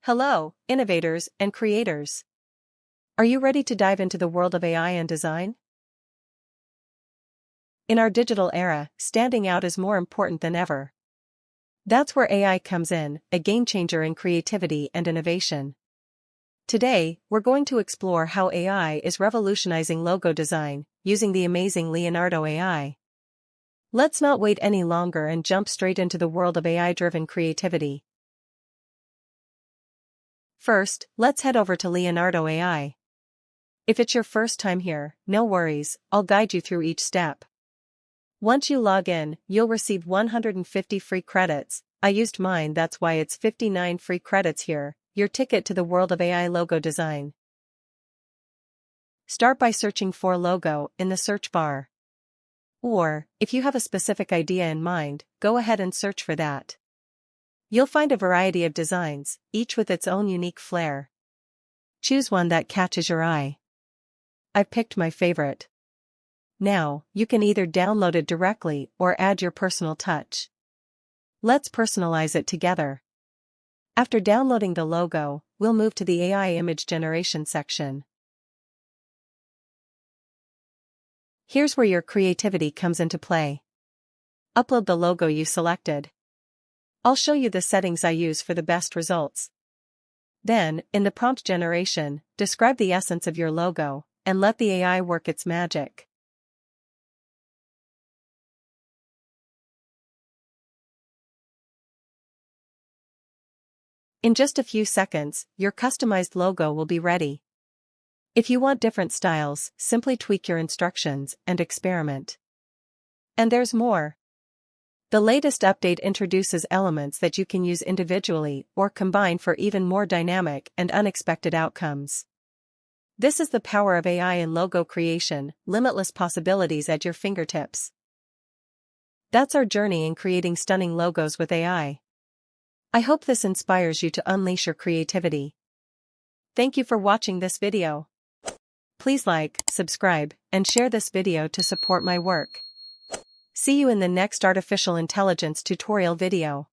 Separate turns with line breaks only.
Hello, innovators and creators. Are you ready to dive into the world of AI and design? In our digital era, standing out is more important than ever. That's where AI comes in, a game changer in creativity and innovation. Today, we're going to explore how AI is revolutionizing logo design, using the amazing Leonardo AI. Let's not wait any longer and jump straight into the world of AI-driven creativity. First, let's head over to Leonardo AI. If it's your first time here, no worries, I'll guide you through each step. Once you log in, you'll receive 150 free credits. I used mine, that's why it's 59 free credits here, your ticket to the world of AI logo design. Start by searching for logo in the search bar. Or, if you have a specific idea in mind, go ahead and search for that. You'll find a variety of designs, each with its own unique flair. Choose one that catches your eye. I've picked my favorite. Now, you can either download it directly or add your personal touch. Let's personalize it together. After downloading the logo, we'll move to the AI image generation section. Here's where your creativity comes into play. Upload the logo you selected. I'll show you the settings I use for the best results. Then, in the prompt generation, describe the essence of your logo, and let the AI work its magic. In just a few seconds, your customized logo will be ready. If you want different styles, simply tweak your instructions and experiment. And there's more. The latest update introduces elements that you can use individually or combine for even more dynamic and unexpected outcomes. This is the power of AI in logo creation, limitless possibilities at your fingertips. That's our journey in creating stunning logos with AI. I hope this inspires you to unleash your creativity. Thank you for watching this video. Please like, subscribe, and share this video to support my work. See you in the next artificial intelligence tutorial video.